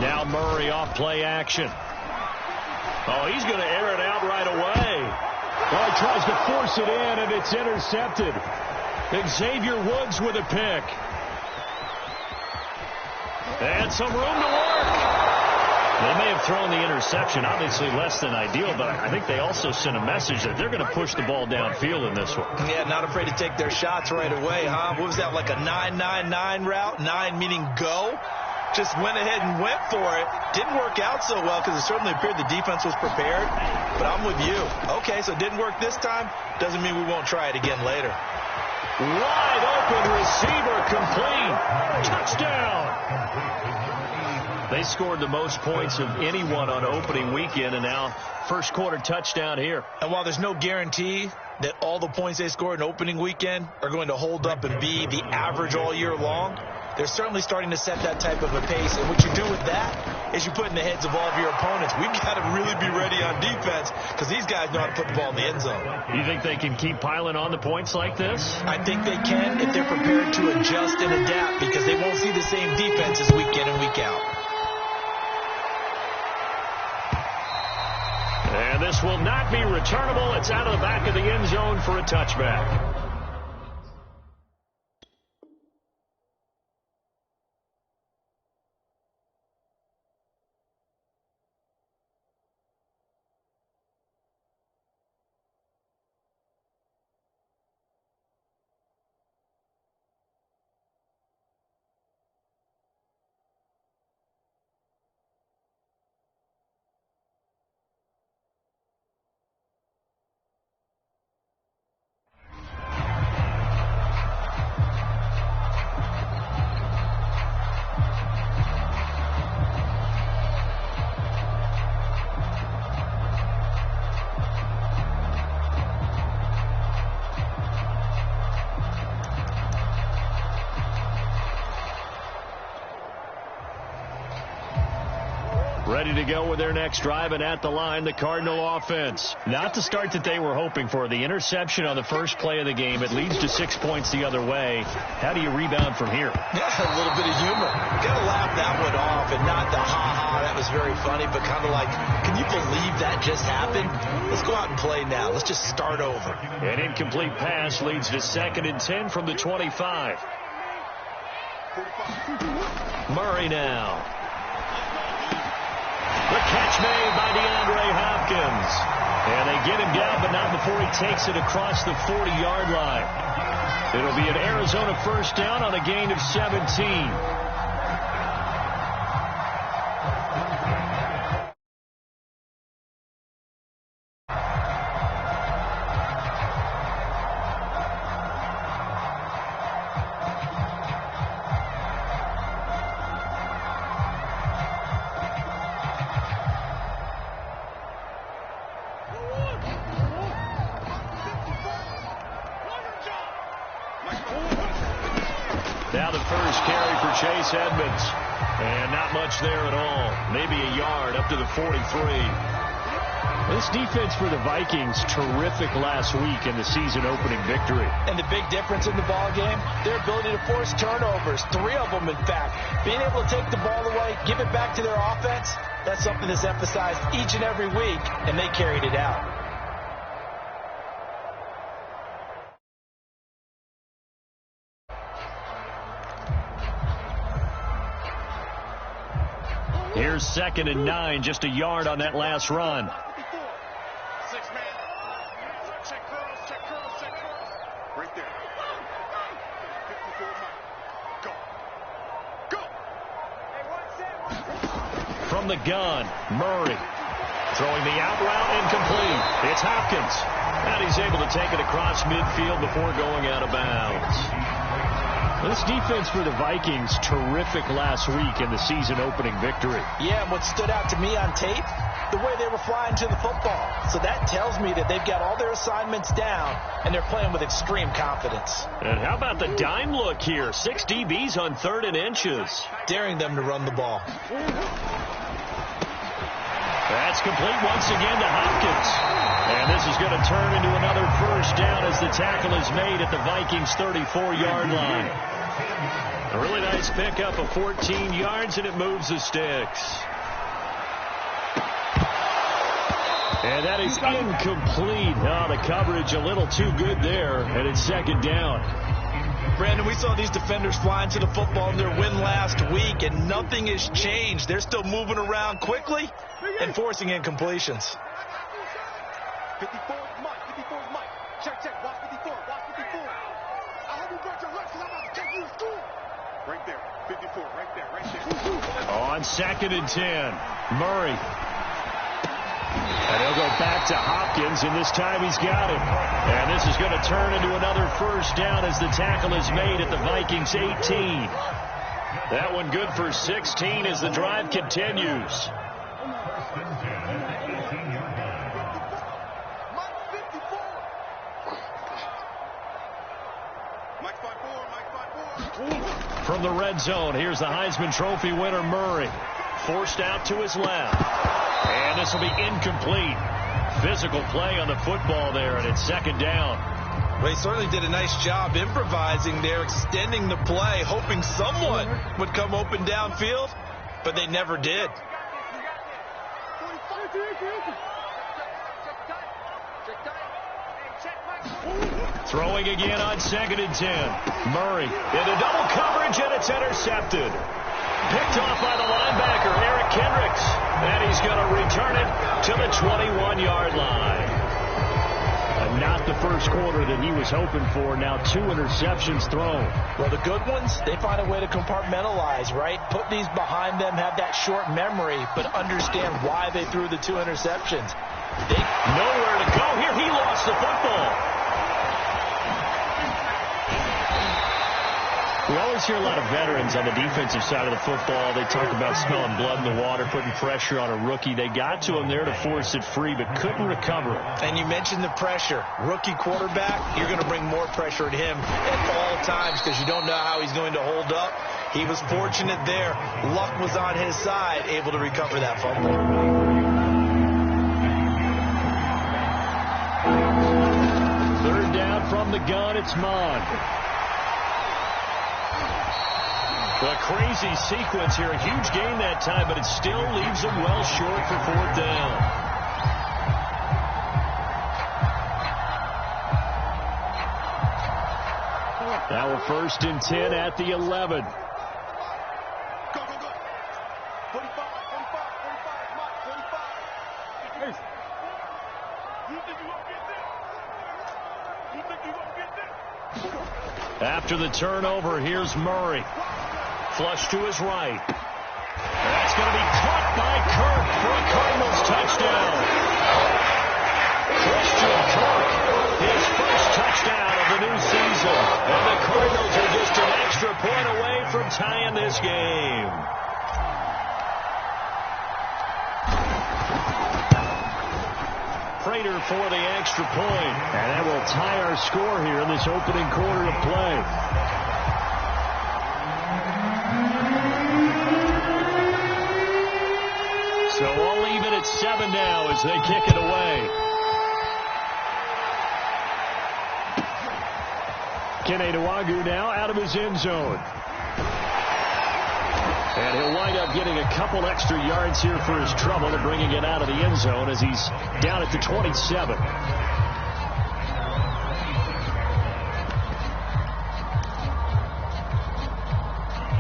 Now Murray off play action. Oh, he's going to air it out right away. Well, he tries to force it in, and it's intercepted. Xavier Woods with a pick. And some room to work. They may have thrown the interception, obviously less than ideal, but I think they also sent a message that they're going to push the ball downfield in this one. Yeah, not afraid to take their shots right away, huh? What was that, like a 9-9-9 route? 9 meaning go? Just went ahead and went for it. Didn't work out so well because it certainly appeared the defense was prepared. But I'm with you. Okay, so it didn't work this time. Doesn't mean we won't try it again later. Wide open receiver complete. Touchdown. They scored the most points of anyone on opening weekend, and now first quarter touchdown here. And while there's no guarantee that all the points they scored in opening weekend are going to hold up and be the average all year long, they're certainly starting to set that type of a pace. And what you do with that is you put in the heads of all of your opponents, we've got to really be ready on defense because these guys know how to put the ball in the end zone. You think they can keep piling on the points like this? I think they can if they're prepared to adjust and adapt because they won't see the same defenses week in and week out. And this will not be returnable. It's out of the back of the end zone for a touchback. Ready to go with their next drive, and at the line, the Cardinal offense. Not the start that they were hoping for. The interception on the first play of the game. It leads to 6 points the other way. How do you rebound from here? Yeah, a little bit of humor. Got to laugh that one off and not the ha-ha, that was very funny, but kind of like, can you believe that just happened? Let's go out and play now. Let's just start over. An incomplete pass leads to 2nd and 10 from the 25. Murray now. The catch made by DeAndre Hopkins. And they get him down, but not before he takes it across the 40-yard line. It'll be an Arizona first down on a gain of 17. Now the first carry for Chase Edmonds. And not much there at all. Maybe a yard up to the 43. This defense for the Vikings, terrific last week in the season opening victory. And the big difference in the ball game, their ability to force turnovers, 3 of them in fact. Being able to take the ball away, give it back to their offense, that's something that's emphasized each and every week, and they carried it out. Here's 2nd and 9, just a yard on that last run. Right there. 54 Go. From the gun, Murray. Throwing the out route incomplete. It's Hopkins. And he's able to take it across midfield before going out of bounds. This defense for the Vikings, terrific last week in the season opening victory. Yeah, and what stood out to me on tape, the way they were flying to the football. So that tells me that they've got all their assignments down, and they're playing with extreme confidence. And how about the dime look here? 6 DBs on 3rd and inches. Daring them to run the ball. That's complete once again to Hopkins. And this is going to turn into another first down as the tackle is made at the Vikings' 34-yard line. A really nice pickup of 14 yards, and it moves the sticks. And that is incomplete. Oh, the coverage a little too good there, and it's second down. Brandon, we saw these defenders flying to the football in their win last week, and nothing has changed. They're still moving around quickly and forcing incompletions. 54 is Mike. 54 is Mike. Check, check. Watch 54. Watch 54. I hope you got your left because I'm about to take you to school. Right there. 54. Right there. Right there. On 2nd and 10, Murray. And he'll go back to Hopkins, and this time he's got it. And this is going to turn into another first down as the tackle is made at the Vikings' 18. That one good for 16 as the drive continues. From the red zone, here's the Heisman Trophy winner, Murray. Forced out to his left. And this will be incomplete. Physical play on the football there, and it's second down. Well, he certainly did a nice job improvising there, extending the play, hoping someone would come open downfield, but they never did. Throwing again on 2nd and 10. Murray into double coverage, and it's intercepted. Picked off by the linebacker, Eric Kendricks. And he's going to return it to the 21-yard line. And not the first quarter that he was hoping for. Now 2 interceptions thrown. Well, the good ones, they find a way to compartmentalize, right? Put these behind them, have that short memory, but understand why they threw the 2 interceptions. Nowhere to go here. He lost the football. We always hear a lot of veterans on the defensive side of the football. They talk about smelling blood in the water, putting pressure on a rookie. They got to him there to force it free, but couldn't recover it. And you mentioned the pressure. Rookie quarterback, you're going to bring more pressure at him at all times because you don't know how he's going to hold up. He was fortunate there. Luck was on his side, able to recover that fumble. Third down from the gun, it's Mond. A crazy sequence here. A huge gain that time, but it still leaves them well short for 4th down. Now a 1st and 10 at the 11. Go, go, go. 45, 45, 45, Mike, 45. Hey. You think you're going to get this? You think you're going to get this? After the turnover, here's Murray. Flush to his right. That's going to be caught by Kirk for a Cardinals touchdown. Christian Kirk, his first touchdown of the new season. And the Cardinals are just an extra point away from tying this game. Prater for the extra point. And that will tie our score here in this opening quarter of play. So all even at 7 now as they kick it away. Kene Nwangwu now out of his end zone. And he'll wind up getting a couple extra yards here for his trouble and bringing it out of the end zone as he's down at the 27.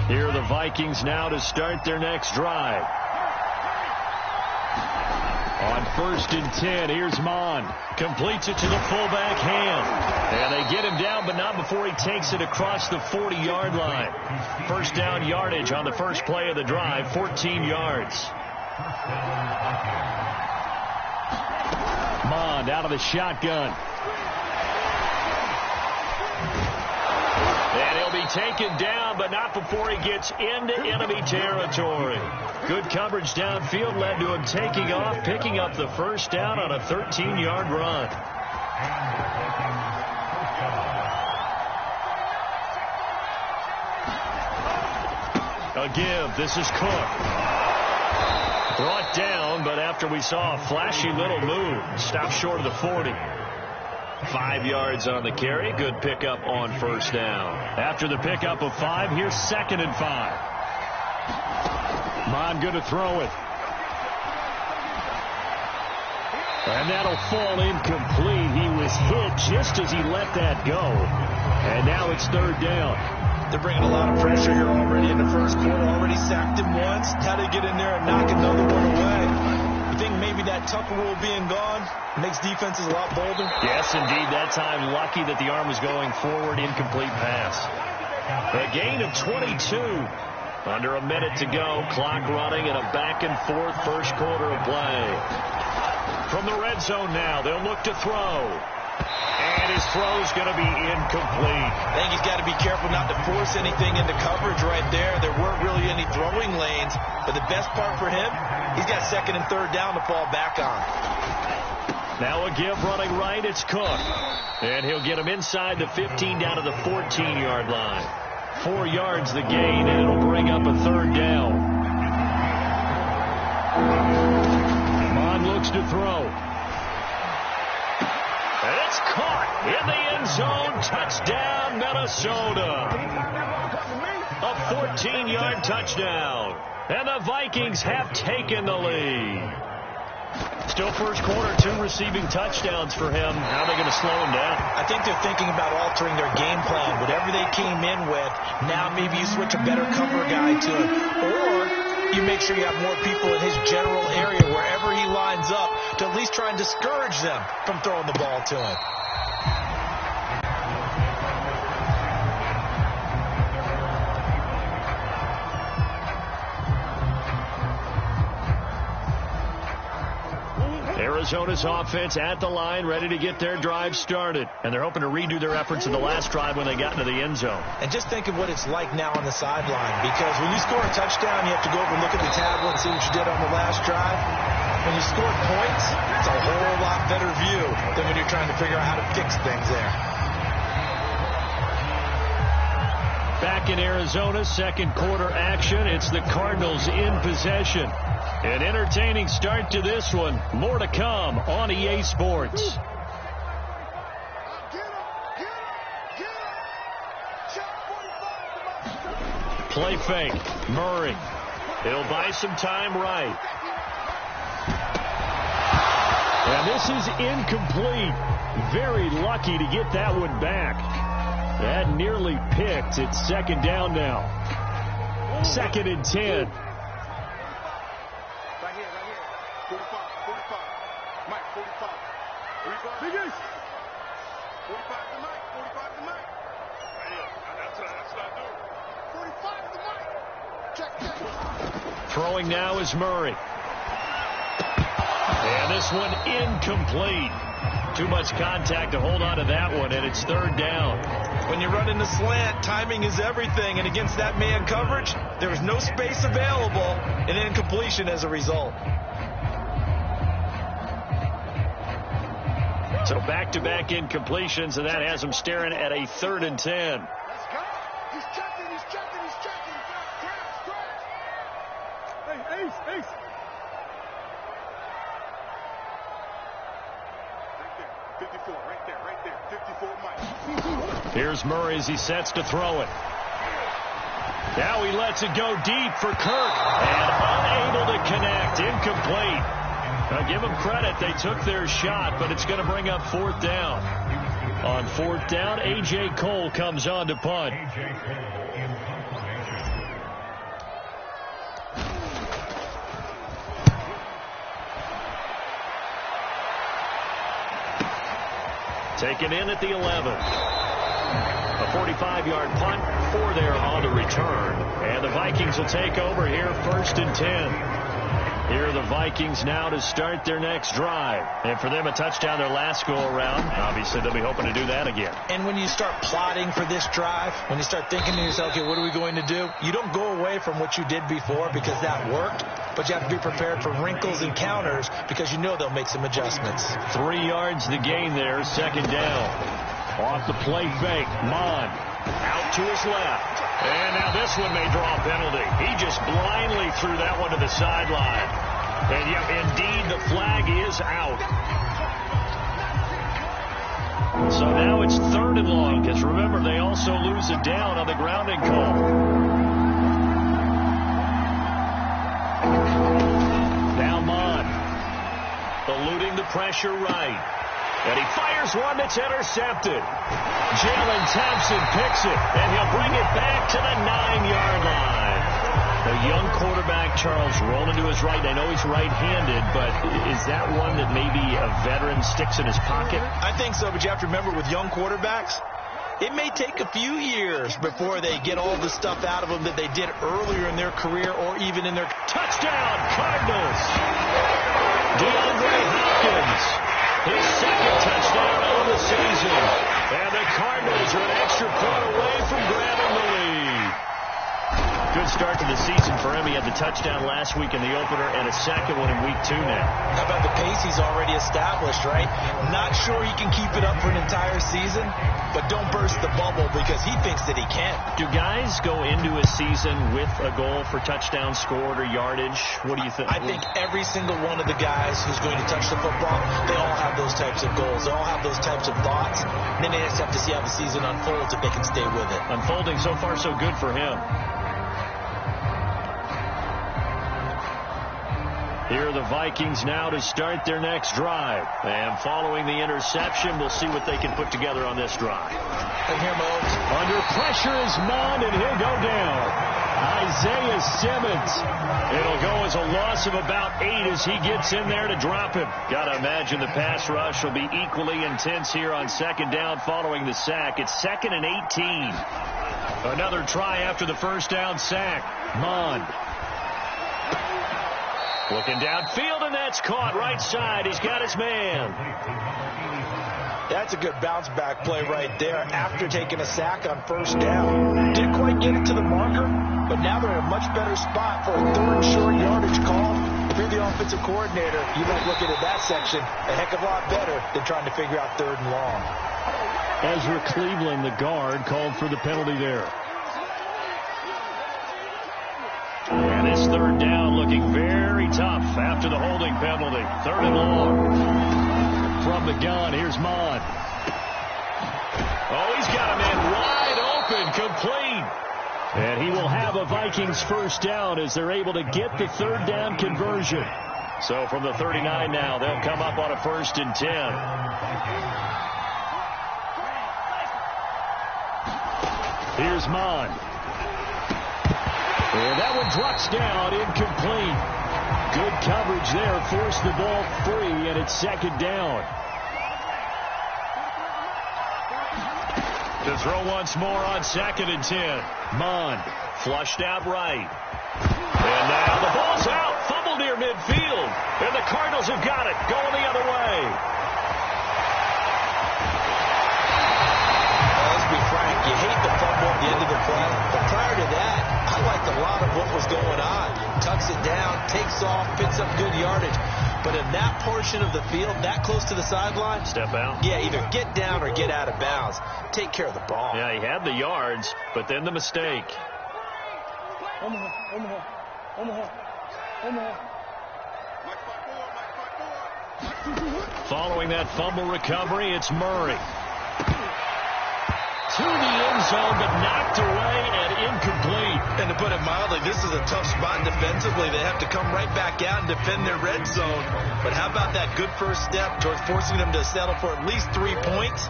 Here are the Vikings now to start their next drive. On 1st and 10, here's Mond. Completes it to the fullback Ham. And they get him down, but not before he takes it across the 40-yard line. First down yardage on the first play of the drive, 14 yards. Mond out of the shotgun. And he'll be taken down, but not before he gets into enemy territory. Good coverage downfield led to him taking off, picking up the first down on a 13-yard run. A give. This is Cook. Brought down, but after we saw a flashy little move, stopped short of the 40. 5 yards on the carry. Good pickup on first down. After the pickup of 5, here's 2nd and 5. Mond going to throw it. And that'll fall incomplete. He was hit just as he let that go. And now it's 3rd down. They're bringing a lot of pressure here already in the first quarter. Already sacked him once. How to get in there and knock another one away. You think maybe that Tucker rule being gone makes defenses a lot bolder? Yes, indeed. That time, lucky that the arm was going forward. Incomplete pass. A gain of 22. Under a minute to go. Clock running in a back-and-forth first quarter of play. From the red zone now, they'll look to throw. And his throw's going to be incomplete. I think he's got to be careful not to force anything into coverage right there. There weren't really any throwing lanes. But the best part for him, he's got 2nd and 3rd down to fall back on. Now a give running right, it's Cook. And he'll get him inside the 15 down to the 14-yard line. 4 yards the gain, and it'll bring up a 3rd down. Mond looks to throw. And it's caught in the end zone. Touchdown, Minnesota. A 14-yard touchdown. And the Vikings have taken the lead. Still first quarter, 2 receiving touchdowns for him. How are they going to slow him down? I think they're thinking about altering their game plan. Whatever they came in with, now maybe you switch a better cover guy to him. Or you make sure you have more people in his general area wherever he lines up to at least try and discourage them from throwing the ball to him. Arizona's offense at the line, ready to get their drive started. And they're hoping to redo their efforts in the last drive when they got into the end zone. And just think of what it's like now on the sideline. Because when you score a touchdown, you have to go over and look at the tablet and see what you did on the last drive. When you score points, it's a whole lot better view than when you're trying to figure out how to fix things there. Back in Arizona, second quarter action. It's the Cardinals in possession. An entertaining start to this one. More to come on EA Sports. Play fake. Murray. He'll buy some time right. And this is incomplete. Very lucky to get that one back. That nearly picked. It's 2nd down now. 2nd and 10. Right here. 45. Mike, 45. 45. Biggest. 45 to Mike. 45 to Mike. Right here. That's what I do. 45 to Mike. Check. Throwing now is Murray. And this one incomplete. Too much contact to hold on to that one, and it's 3rd down. When you run in the slant, timing is everything, and against that man coverage, there was no space available, and incompletion as a result. So back-to-back incompletions, and that has him staring at a 3rd and 10. Let's go. He's checking. Hey, Ace. Right there. 54, Mike. Here's Murray as he sets to throw it. Now he lets it go deep for Kirk. And unable to connect. Incomplete. Now give them credit. They took their shot, but it's going to bring up 4th down. On 4th down, A.J. Cole comes on to punt. Taken in at the 11. A 45-yard punt, 4 there on the return. And the Vikings will take over here, 1st and 10. Here are the Vikings now to start their next drive. And for them, a touchdown their last go-around. Obviously, they'll be hoping to do that again. And when you start plotting for this drive, when you start thinking to yourself, okay, what are we going to do? You don't go away from what you did before because that worked. But you have to be prepared for wrinkles and counters because you know they'll make some adjustments. 3 yards the gain there, 2nd down. Off the play fake, Mond out to his left. And now this one may draw a penalty. He just blindly threw that one to the sideline. And yep, indeed, the flag is out. So now it's 3rd and long, because remember, they also lose it down on the grounding call. Now Mond, eluding the pressure right. And he fires one that's intercepted. Jalen Thompson picks it, and he'll bring it back to the 9-yard line. A young quarterback, Charles, rolling to his right. I know he's right-handed, but is that one that maybe a veteran sticks in his pocket? I think so, but you have to remember with young quarterbacks, it may take a few years before they get all the stuff out of them that they did earlier in their career or even in their touchdown, Cardinals. DeAndre Hopkins, his 2nd touchdown of the season. And the Cardinals are an extra point away from grabbing the lead. Good start to the season for him. He had the touchdown last week in the opener and a 2nd one in week 2 now. How about the pace he's already established, right? Not sure he can keep it up for an entire season, but don't burst the bubble because he thinks that he can. Do guys go into a season with a goal for touchdown scored or yardage? What do you think? I think every single one of the guys who's going to touch the football, they all have those types of goals. They all have those types of thoughts. And then they just have to see how the season unfolds if they can stay with it. Unfolding so far so good for him. Here are the Vikings now to start their next drive. And following the interception, we'll see what they can put together on this drive. And here, Mose. Under pressure is Mond, and he'll go down. Isaiah Simmons. It'll go as a loss of about 8 as he gets in there to drop him. Got to imagine the pass rush will be equally intense here on 2nd down following the sack. It's 2nd and 18. Another try after the 1st down sack. Mond. Looking downfield, and that's caught right side. He's got his man. That's a good bounce-back play right there after taking a sack on 1st down. Didn't quite get it to the marker, but now they're in a much better spot for a 3rd and short yardage call. If you're the offensive coordinator, you like looking at that section a heck of a lot better than trying to figure out 3rd and long. Ezra Cleveland, the guard, called for the penalty there. And this 3rd down looking very tough after the holding penalty. 3rd and long. From the gun, here's Mond. Oh, he's got a man wide open, complete. And he will have a Vikings 1st down as they're able to get the 3rd down conversion. So from the 39 now, they'll come up on a 1st and 10. Here's Mond. And that one drops down, incomplete. Good coverage there, forced the ball free, and it's 2nd down. To throw once more on 2nd and 10. Mond flushed out right. And now the ball's out, fumble near midfield. And the Cardinals have got it, going the other way. Let's be frank, you hate the fumble at the end of the play, but prior to that, I liked a lot of what was going on. Tucks it down, takes off, picks up good yardage. But in that portion of the field, that close to the sideline, step out. Yeah, either get down or get out of bounds. Take care of the ball. Yeah, he had the yards, but then the mistake. Following that fumble recovery, it's Murray. To the end zone, but knocked away and incomplete. And to put it mildly, this is a tough spot defensively. They have to come right back out and defend their red zone. But how about that good first step towards forcing them to settle for at least 3 points?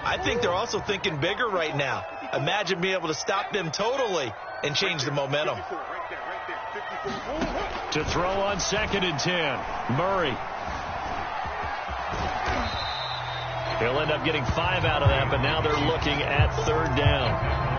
I think they're also thinking bigger right now. Imagine being able to stop them totally and change the momentum. To throw on 2nd and 10, Murray. He'll end up getting 5 out of that, but now they're looking at 3rd down.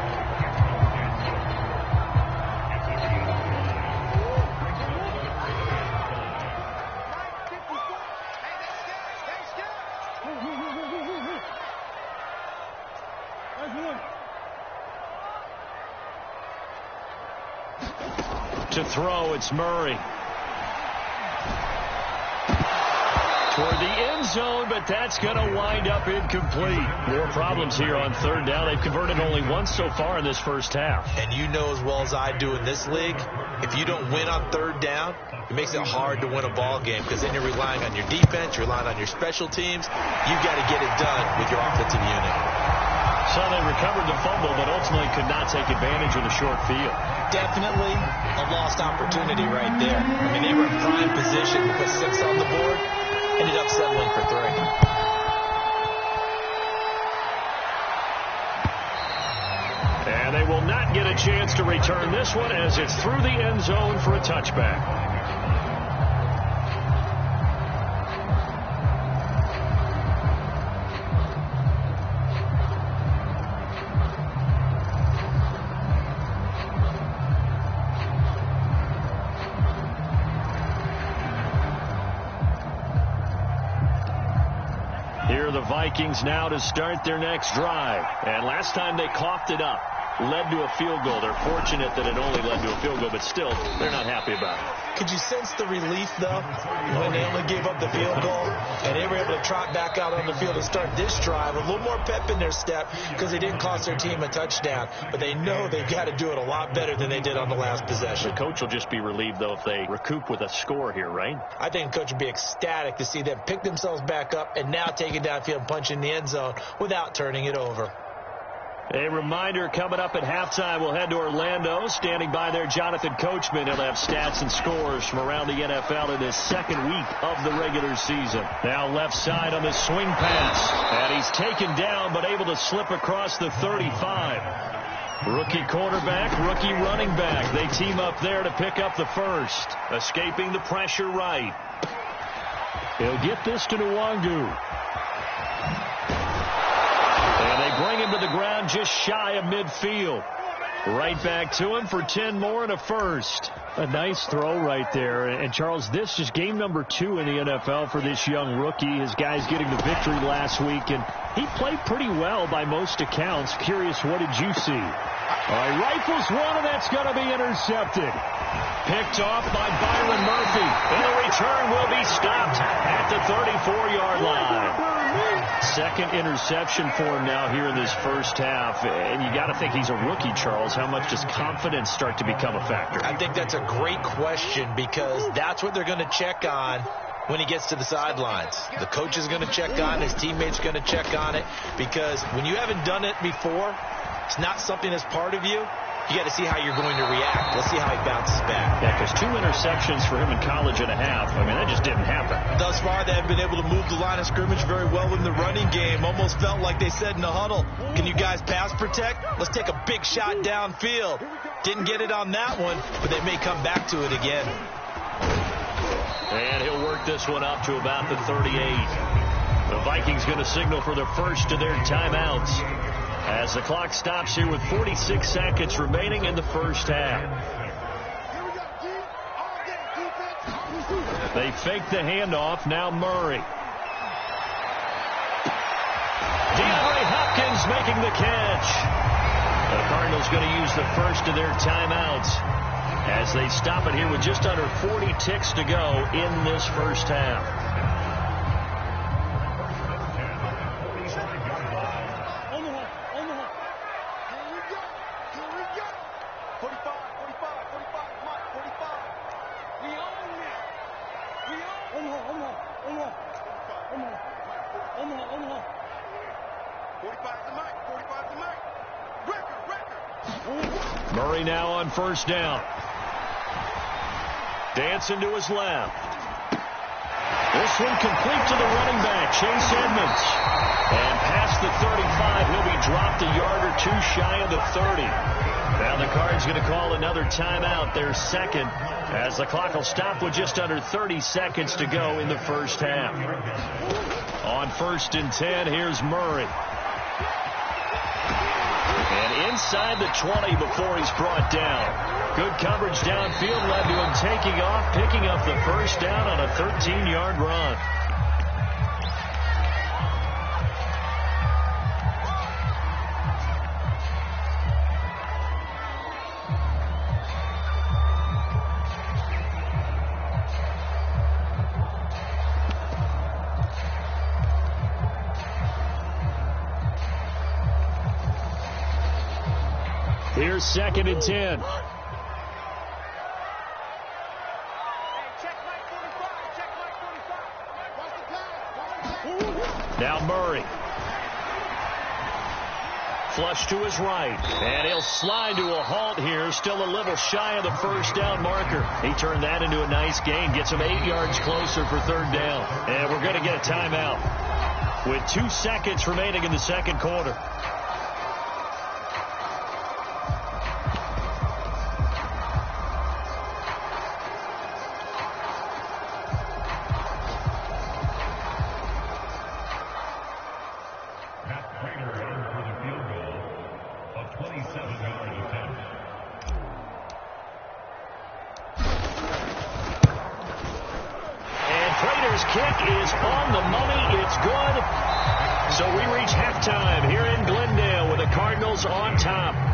To throw, it's Murray. for the end zone, but that's going to wind up incomplete. More problems here on third down. They've converted only once so far in this first half. And you know as well as I do in this league, if you don't win on third down, it makes it hard to win a ball game because then you're relying on your defense, you're relying on your special teams. You've got to get it done with your offensive unit. So they recovered the fumble, but ultimately could not take advantage of the short field. Definitely a lost opportunity right there. I mean, they were in prime position to put 6 on the board, ended up settling for 3. And they will not get a chance to return this one as it's through the end zone for a touchback. Here are the Vikings now to start their next drive. And last time they coughed it up, led to a field goal. They're fortunate that it only led to a field goal, but still, they're not happy about it. Could you sense the relief, though, when they only gave up the field goal and they were able to trot back out on the field and start this drive with a little more pep in their step because they didn't cost their team a touchdown, but they know they've got to do it a lot better than they did on the last possession. The coach will just be relieved, though, if they recoup with a score here, right? I think the coach would be ecstatic to see them pick themselves back up and now take it downfield and punch in the end zone without turning it over. A reminder, coming up at halftime, we'll head to Orlando. Standing by there, Jonathan Coachman. He'll have stats and scores from around the NFL in his second week of the regular season. Now left side on the swing pass. And he's taken down, but able to slip across the 35. Rookie quarterback, rookie running back. They team up there to pick up the first. Escaping the pressure right. He'll get this to Nwangu. And they bring him to the ground just shy of midfield. Right back to him for 10 more and a first. A nice throw right there. And, Charles, this is game number 2 in the NFL for this young rookie. His guys getting the victory last week, and he played pretty well by most accounts. Curious, what did you see? All right, rifles one, and that's going to be intercepted. Picked off by Byron Murphy. And the return will be stopped at the 34-yard line. Second interception for him now here in this first half. And you got to think he's a rookie, Charles. How much does confidence start to become a factor? I think that's a great question because that's what they're going to check on when he gets to the sidelines. The coach is going to check on it. His teammates are going to check on it because when you haven't done it before, it's not something that's part of you. You got to see how you're going to react. Let's see how he bounces back. Yeah, because 2 interceptions for him in college and a half. I mean, that just didn't happen. Thus far, they have been able to move the line of scrimmage very well in the running game. Almost felt like they said in the huddle, can you guys pass protect? Let's take a big shot downfield. Didn't get it on that one, but they may come back to it again. And he'll work this one up to about the 38. The Vikings going to signal for the first of their timeouts as the clock stops here with 46 seconds remaining in the first half. They fake the handoff. Now Murray. DeAndre Hopkins making the catch. The Cardinals going to use the first of their timeouts as they stop it here with just under 40 ticks to go in this first half. Murray now on first down. Dancing to his left. This one complete to the running back, Chase Edmonds. And past the 35, he'll be dropped a yard or 2 shy of the 30. Now the Cards going to call another timeout, their second, as the clock will stop with just under 30 seconds to go in the first half. On 1st and 10, here's Murray. And inside the 20 before he's brought down. Good coverage downfield led to him taking off, picking up the first down on a 13-yard run. Here's 2nd and 10. Now Murray. Flush to his right. And he'll slide to a halt here. Still a little shy of the first down marker. He turned that into a nice gain. Gets him 8 yards closer for 3rd down. And we're going to get a timeout with 2 seconds remaining in the 2nd quarter.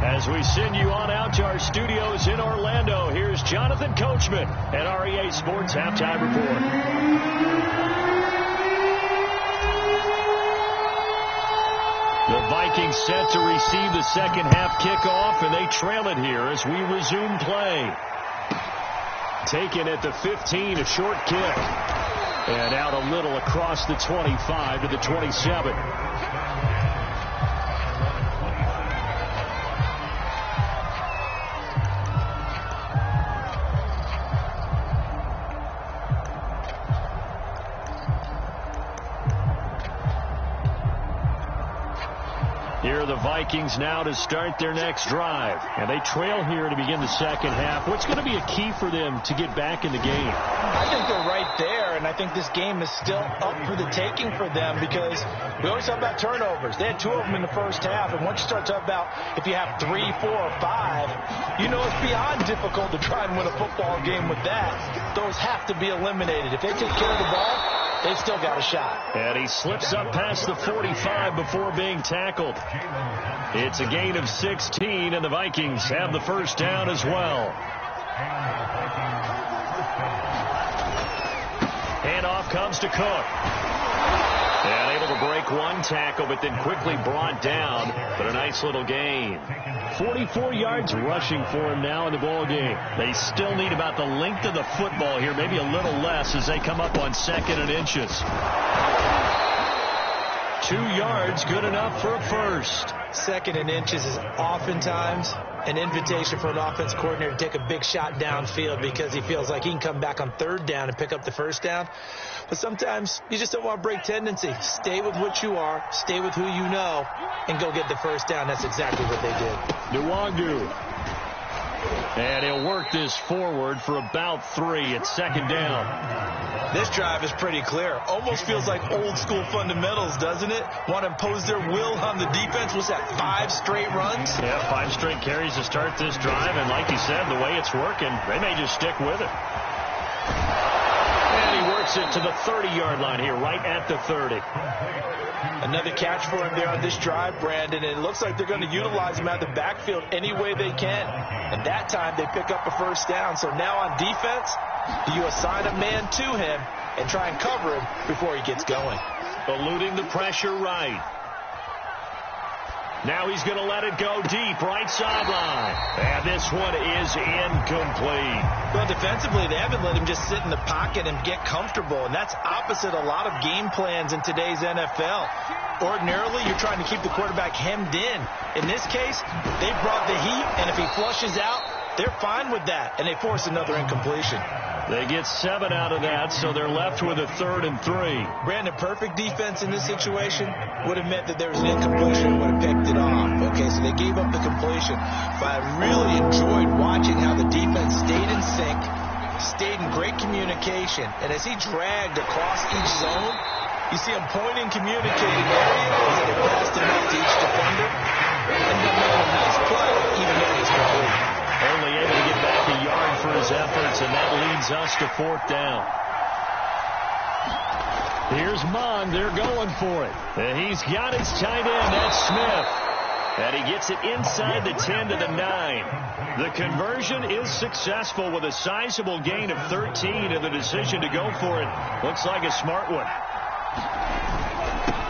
As we send you on out to our studios in Orlando, here's Jonathan Coachman at REA Sports Halftime Report. The Vikings set to receive the second half kickoff, and they trail it here as we resume play. Taken at the 15, a short kick. And out a little across the 25 to the 27. Here are the Vikings now to start their next drive. And they trail here to begin the second half. What's going to be a key for them to get back in the game? I think they're right there, and I think this game is still up for the taking for them because we always talk about turnovers. They had 2 of them in the first half, and once you start talking about if you have 3, 4, or 5, you know it's beyond difficult to try and win a football game with that. Those have to be eliminated. If they take care of the ball, they've still got a shot. And he slips up past the 45 before being tackled. It's a gain of 16, and the Vikings have the first down as well. Handoff comes to Cook. And able to break one tackle, but then quickly brought down. But a nice little gain. 44 yards rushing for him now in the ball game. They still need about the length of the football here, maybe a little less as they come up on 2nd and inches. 2 yards, good enough for a first. 2nd and inches is oftentimes an invitation for an offense coordinator to take a big shot downfield because he feels like he can come back on 3rd down and pick up the first down. But sometimes you just don't want to break tendency. Stay with what you are, stay with who you know, and go get the first down. That's exactly what they did. Nwangu. And he'll work this forward for about 3 at 2nd down. This drive is pretty clear. Almost feels like old school fundamentals, doesn't it? Want to impose their will on the defense. What's that, 5 straight runs? Yeah, 5 straight carries to start this drive. And like you said, the way it's working, they may just stick with it. And he works it to the 30-yard line here, right at the 30. Another catch for him there on this drive, Brandon. And it looks like they're going to utilize him out of the backfield any way they can. And that time they pick up a first down. So now on defense, do you assign a man to him and try and cover him before he gets going? Eluding the pressure right. Now he's going to let it go deep, right sideline. And this one is incomplete. Well, defensively, they haven't let him just sit in the pocket and get comfortable. And that's opposite a lot of game plans in today's NFL. Ordinarily, you're trying to keep the quarterback hemmed in. In this case, they brought the heat, and if he flushes out, they're fine with that, and they force another incompletion. They get 7 out of that, so they're left with a 3rd and 3. Brandon, perfect defense in this situation would have meant that there was an incompletion and would have picked it off. Okay, so they gave up the completion. But I really enjoyed watching how the defense stayed in sync, stayed in great communication, and as he dragged across each zone, you see him pointing, communicating areas that he passed him off to each defender, and then making a nice play, even though he's complete. Only able to get back a yard for his efforts, and that leads us to 4th down. Here's Mond. They're going for it. And he's got his tight end. That's Smith. And he gets it inside the 10 to the 9. The conversion is successful with a sizable gain of 13, and the decision to go for it looks like a smart one.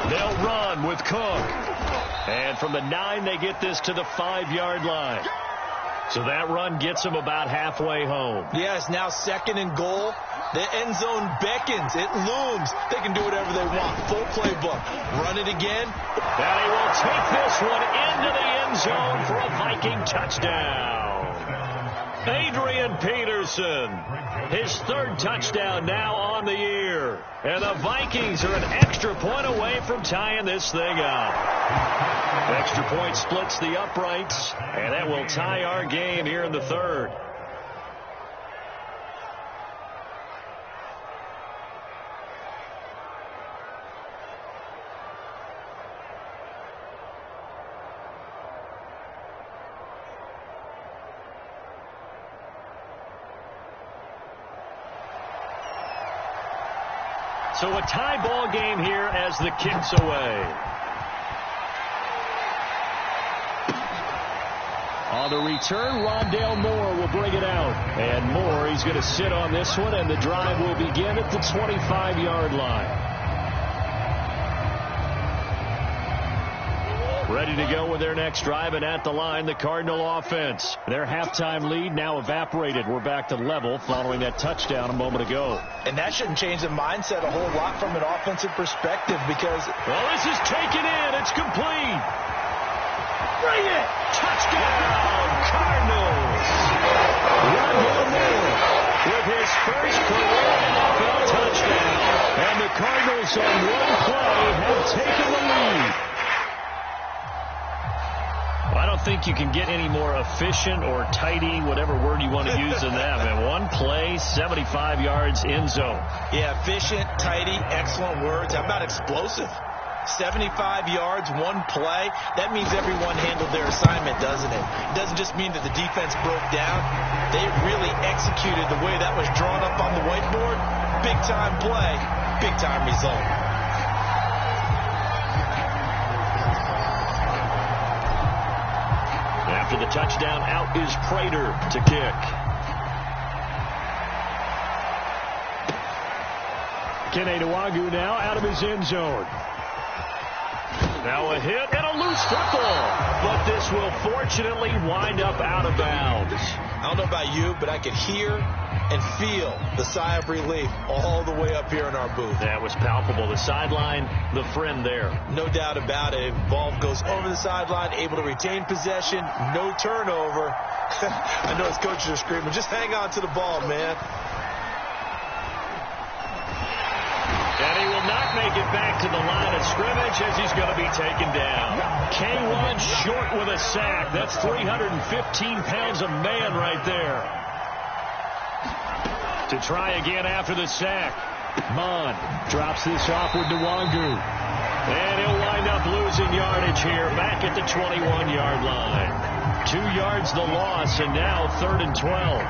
They'll run with Cook. And from the 9, they get this to the 5-yard line. So that run gets him about halfway home. Yes, now 2nd and goal. The end zone beckons. It looms. They can do whatever they want. Full playbook. Run it again. And he will take this one into the end zone for a Viking touchdown. Adrian Peterson, his 3rd touchdown now on the year. And the Vikings are an extra point away from tying this thing up. Extra point splits the uprights, and that will tie our game here in the 3rd. So a tie ball game here as the kick's away. On the return, Rondale Moore will bring it out. And Moore, he's going to sit on this one, and the drive will begin at the 25-yard line. Ready to go with their next drive, and at the line, the Cardinal offense. Their halftime lead now evaporated. We're back to level following that touchdown a moment ago. And that shouldn't change the mindset a whole lot from an offensive perspective because... Well, this is taken in. It's complete. Bring it! Touchdown, Cardinals! Rondale Moore with his first career NFL touchdown. And the Cardinals on one play have taken the lead. I don't think you can get any more efficient or tidy, whatever word you want to use in that. Man, one play, 75 yards, end zone. Yeah, efficient, tidy, excellent words. How about explosive? 75 yards, one play. That means everyone handled their assignment, doesn't it? It doesn't just mean that the defense broke down. They really executed the way that was drawn up on the whiteboard. Big-time play, big-time result. After the touchdown, out is Prater to kick. Kene Nwangwu now out of his end zone. Now a hit and a loose football. But this will fortunately wind up out of bounds. I don't know about you, but I could hear and feel the sigh of relief all the way up here in our booth. That was palpable. The sideline, the friend there. No doubt about it. Ball goes over the sideline, able to retain possession, no turnover. I know his coaches are screaming, just hang on to the ball, man. And he will not make it back to the line of scrimmage as he's going to be taken down. K1 short with a sack. That's 315 pounds of man right there. To try again after the sack. Mon drops this off with Nwangwu. And he'll wind up losing yardage here back at the 21-yard line. 2 yards the loss, and now 3rd and 12.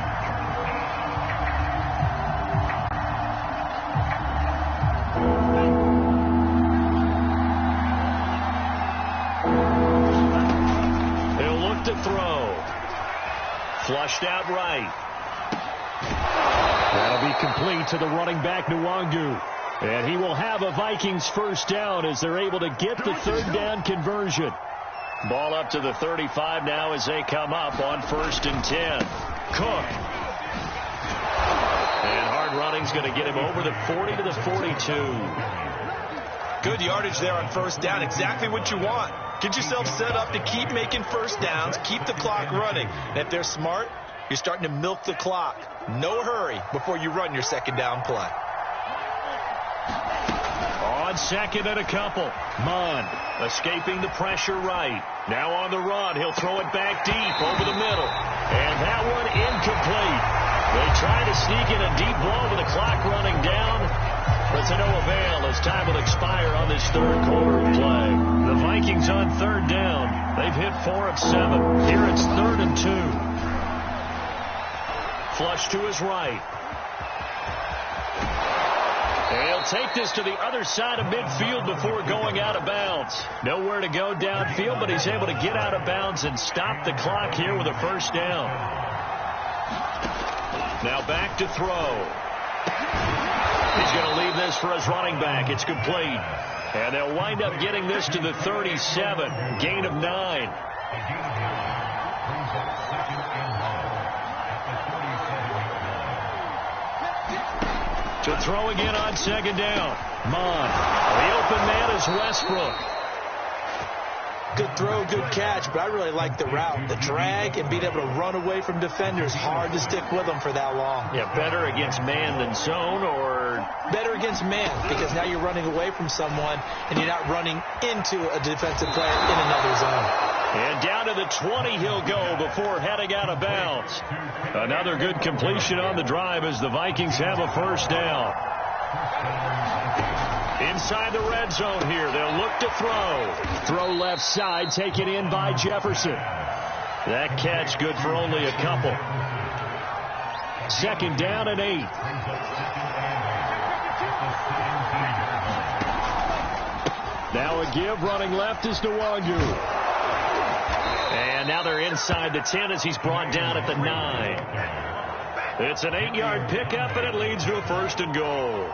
Flushed out right. That'll be complete to the running back, Nwangwu. And he will have a Vikings first down as they're able to get the 3rd down conversion. Ball up to the 35 now as they come up on 1st and 10. Cook. And hard running's going to get him over the 40 to the 42. Good yardage there on 1st down. Exactly what you want. Get yourself set up to keep making 1st downs, keep the clock running. And if they're smart, you're starting to milk the clock. No hurry before you run your 2nd down play. On 2nd and a couple. Mon escaping the pressure right. Now on the run. He'll throw it back deep over the middle. And that one incomplete. They try to sneak in a deep blow with the clock running down. But to no avail as time will expire on this 3rd quarter of play. The Vikings on 3rd down. They've hit 4 of 7. Here it's 3rd and 2. Flush to his right. And he'll take this to the other side of midfield before going out of bounds. Nowhere to go downfield, but he's able to get out of bounds and stop the clock here with a 1st down. Now back to throw. He's going to leave this for his running back. It's complete. And they'll wind up getting this to the 37. Gain of 9. To throw again on second down. Mond. The open man is Westbrook. Good throw, good catch, but I really like the route. The drag and being able to run away from defenders, hard to stick with them for that long. Yeah, better against man than zone, or? Better against man, because now you're running away from someone and you're not running into a defensive player in another zone. And down to the 20 he'll go before heading out of bounds. Another good completion on the drive as the Vikings have a first down. Inside the red zone here, they'll look to throw. Throw left side, taken in by Jefferson. That catch good for only a couple. Second down and 8. Now a give, running left is Nwangu. And now they're inside the 10 as he's brought down at the 9. It's an 8-yard pickup, and it leads to a first and goal.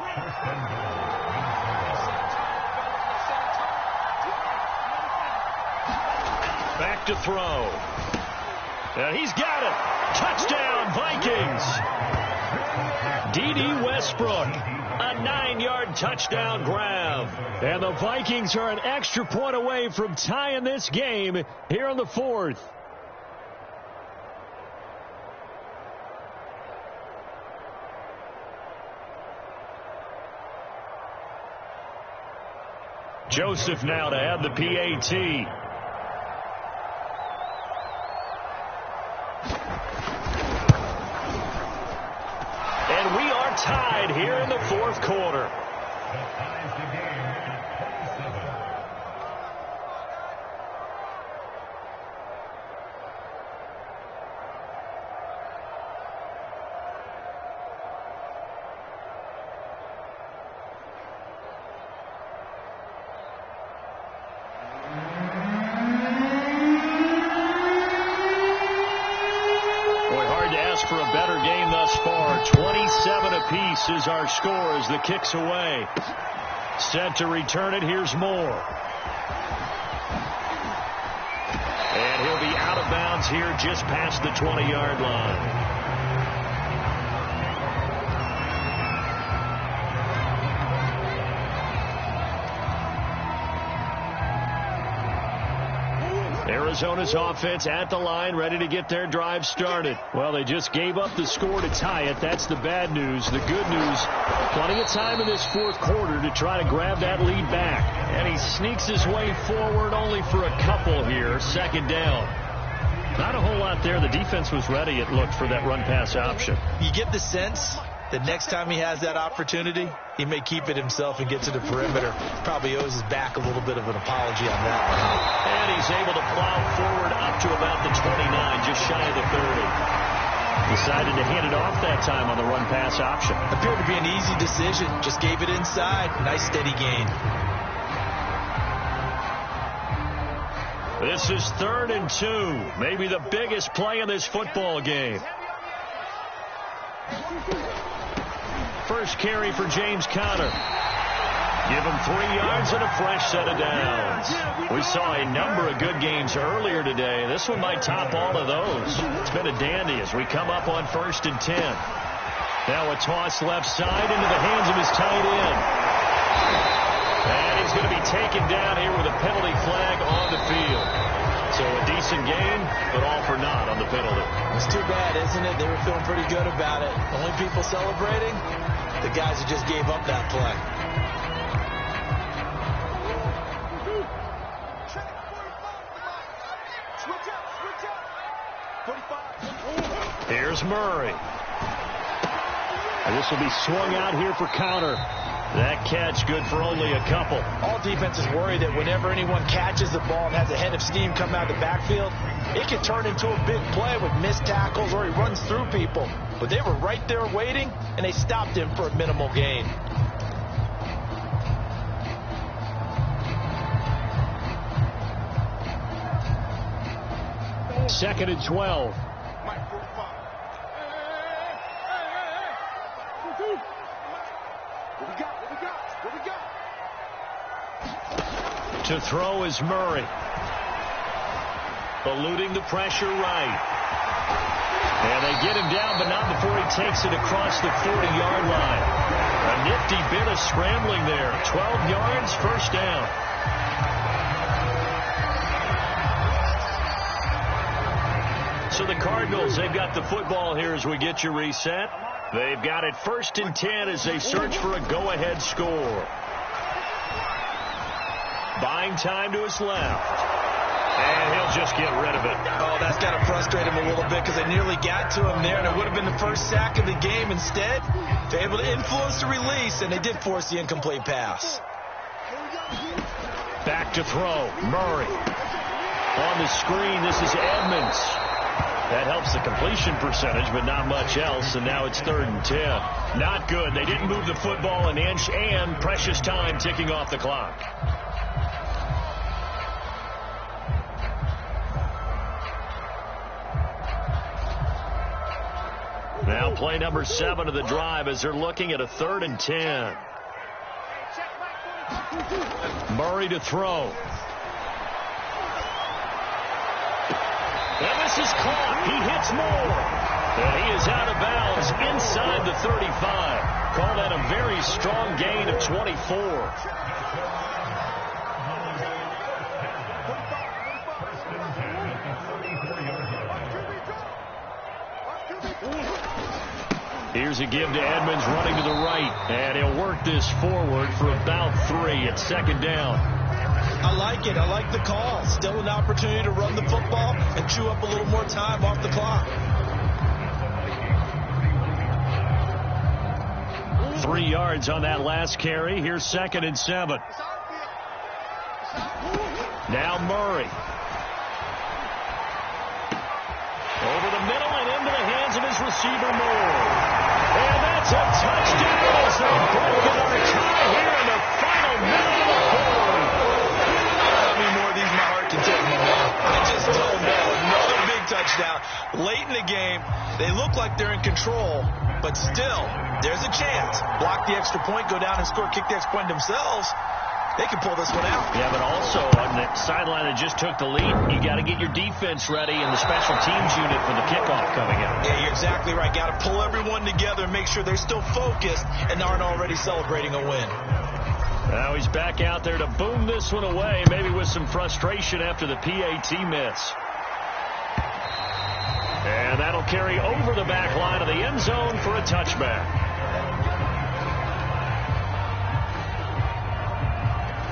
Back to throw. And he's got it. Touchdown, Vikings. D.D. Westbrook. A 9-yard touchdown grab. And the Vikings are an extra point away from tying this game here in the 4th. Joseph now to add the PAT. Tied here in the 4th quarter. For a better game thus far. 27 apiece is our score as the kick's away. Set to return it. Here's Moore. And he'll be out of bounds here just past the 20-yard line. Arizona's offense at the line, ready to get their drive started. Well, they just gave up the score to tie it. That's the bad news. The good news, plenty of time in this 4th quarter to try to grab that lead back. And he sneaks his way forward only for a couple here. Second down. Not a whole lot there. The defense was ready, it looked, for that run-pass option. You get the sense that next time he has that opportunity, he may keep it himself and get to the perimeter. Probably owes his back a little bit of an apology on that one. And he's able to plow forward up to about the 29, just shy of the 30. Decided to hand it off that time on the run-pass option. Appeared to be an easy decision. Just gave it inside. Nice steady gain. This is 3rd and 2. Maybe the biggest play in this football game. First carry for James Conner. Give him 3 yards and a fresh set of downs. We saw a number of good games earlier today. This one might top all of those. It's been a dandy as we come up on 1st and 10. Now a toss left side into the hands of his tight end. And he's going to be taken down here with a penalty flag on the field. So a decent game, but all for naught on the penalty. It's too bad, isn't it? They were feeling pretty good about it. The only people celebrating, the guys who just gave up that play. Here's Murray. And this will be swung out here for Conner. That catch good for only a couple. All defenses worry that whenever anyone catches the ball and has a head of steam come out of the backfield, it can turn into a big play with missed tackles or he runs through people. But they were right there waiting, and they stopped him for a minimal gain. Second and 12. To throw is Murray. Eluding the pressure right. And they get him down, but not before he takes it across the 40-yard line. A nifty bit of scrambling there. 12 yards, first down. So the Cardinals, they've got the football here as we get you reset. They've got it 1st and 10 as they search for a go-ahead score. Buying time to his left. And he'll just get rid of it. Oh, that's got to frustrate him a little bit because they nearly got to him there, and it would have been the first sack of the game. Instead, they're able to influence the release, and they did force the incomplete pass. Back to throw. Murray. On the screen, this is Edmonds. That helps the completion percentage, but not much else, and now it's 3rd and 10. Not good. They didn't move the football an inch, and precious time ticking off the clock. Now play number 7 of the drive as they're looking at a 3rd and 10. Murray to throw. And this is caught. He hits more. And he is out of bounds inside the 35. Call that a very strong gain of 24. Here's a give to Edmonds running to the right. And he'll work this forward for about 3. It's 2nd down. I like it. I like the call. Still an opportunity to run the football and chew up a little more time off the clock. 3 yards on that last carry. Here's 2nd and 7. Now Murray. Over the middle and into the hands of his receiver, Moore. And that's a touchdown as they break it our tie here in the final minute of the 4th. How many more of these my heart can take? I just don't know. Another big touchdown. Late in the game, they look like they're in control, but still, there's a chance. Block the extra point, go down and score, kick the extra point themselves. They can pull this one out. Yeah, but also on the sideline that just took the lead, you got to get your defense ready and the special teams unit for the kickoff coming out. Yeah, you're exactly right. Got to pull everyone together and make sure they're still focused and aren't already celebrating a win. Now he's back out there to boom this one away, maybe with some frustration after the PAT miss. And that'll carry over the back line of the end zone for a touchback.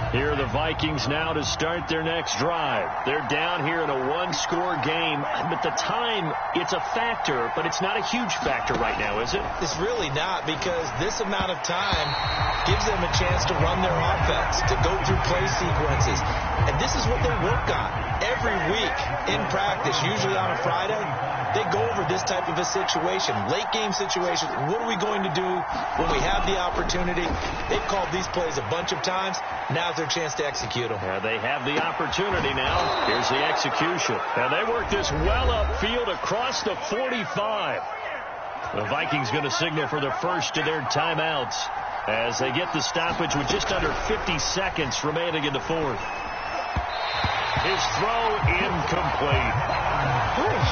Here are the Vikings now to start their next drive. They're down here in a one-score game. But the time, it's a factor, but it's not a huge factor right now, is it? It's really not, because this amount of time gives them a chance to run their offense, to go through play sequences. And this is what they work on every week in practice, usually on a Friday. They go over this type of a situation, late game situation. What are we going to do when we have the opportunity? They've called these plays a bunch of times. Now's their chance to execute them. They have the opportunity now. Here's the execution. And they work this well upfield across the 45. The Vikings going to signal for the first of their timeouts as they get the stoppage with just under 50 seconds remaining in the 4th. His throw incomplete.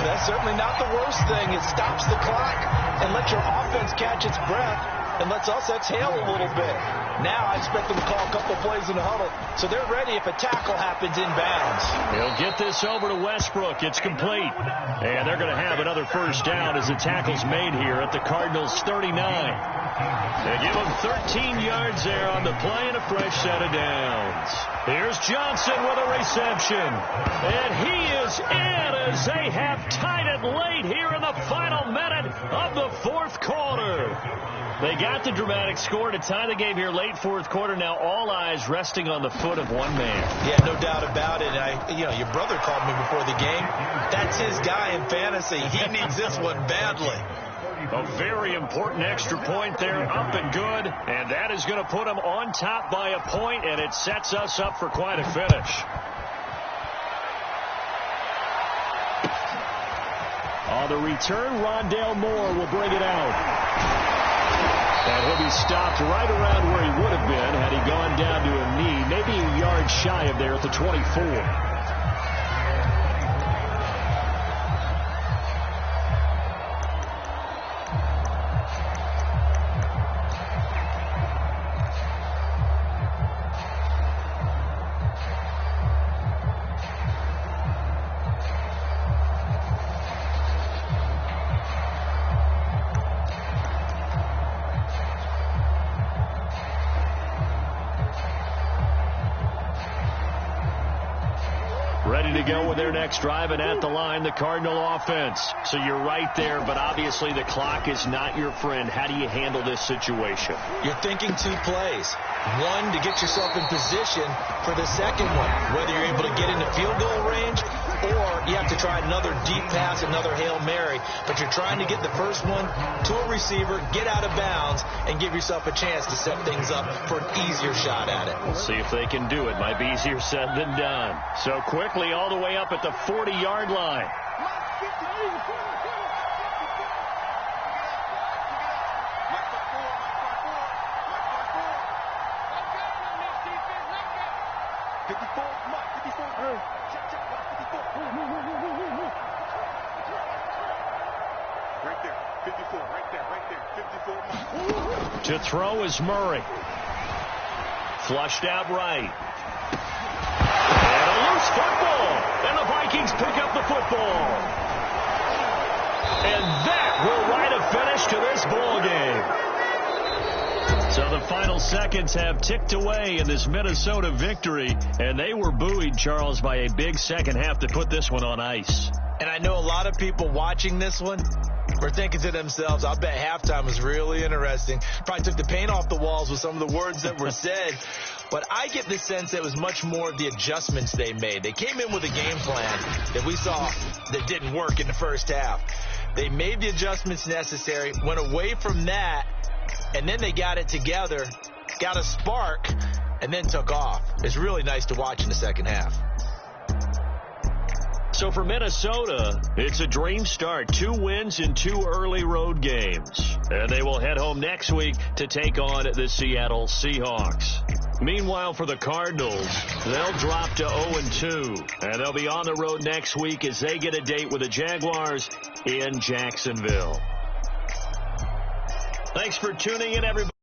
That's certainly not the worst thing. It stops the clock and lets your offense catch its breath and lets us exhale a little bit. Now I expect them to call a couple plays in the huddle, so they're ready if a tackle happens inbounds. He'll get this over to Westbrook. It's complete. And they're going to have another first down as the tackle's made here at the Cardinals' 39. They give him 13 yards there on the play and a fresh set of downs. Here's Johnson with a reception. And he is in as they have tied it late here in the final minute of the 4th quarter. They got the dramatic score to tie the game here late 4th quarter. Now all eyes resting on the foot of one man. Yeah, no doubt about it. Your brother called me before the game. That's his guy in fantasy. He needs this one badly. A very important extra point there, up and good. And that is going to put them on top by a point, and it sets us up for quite a finish. On the return, Rondale Moore will bring it out. And he'll be stopped right around where he would have been had he gone down to a knee, maybe a yard shy of there at the 24. go with their next drive, and at the line, the Cardinal offense. So you're right there, but obviously the clock is not your friend. How do you handle this situation? You're thinking 2 plays. One, to get yourself in position for the second one, whether you're able to get into field goal range or you have to try another deep pass, another Hail Mary. But you're trying to get the first one to a receiver, get out of bounds, and give yourself a chance to set things up for an easier shot at it. We'll see if they can do it. Might be easier said than done. So quickly all the way up at the 40-yard line. To throw is Murray. Flushed out right. And a loose football. And the Vikings pick up the football. And that will write a finish to this ball game. So the final seconds have ticked away in this Minnesota victory. And they were buoyed, Charles, by a big second half to put this one on ice. And I know a lot of people watching this one were thinking to themselves, I bet halftime was really interesting. Probably took the paint off the walls with some of the words that were said. But I get the sense that it was much more of the adjustments they made. They came in with a game plan that we saw that didn't work in the first half. They made the adjustments necessary, went away from that, and then they got it together, got a spark, and then took off. It's really nice to watch in the second half. So for Minnesota, it's a dream start. 2 wins in 2 early road games. And they will head home next week to take on the Seattle Seahawks. Meanwhile, for the Cardinals, they'll drop to 0-2. And they'll be on the road next week as they get a date with the Jaguars in Jacksonville. Thanks for tuning in, everybody.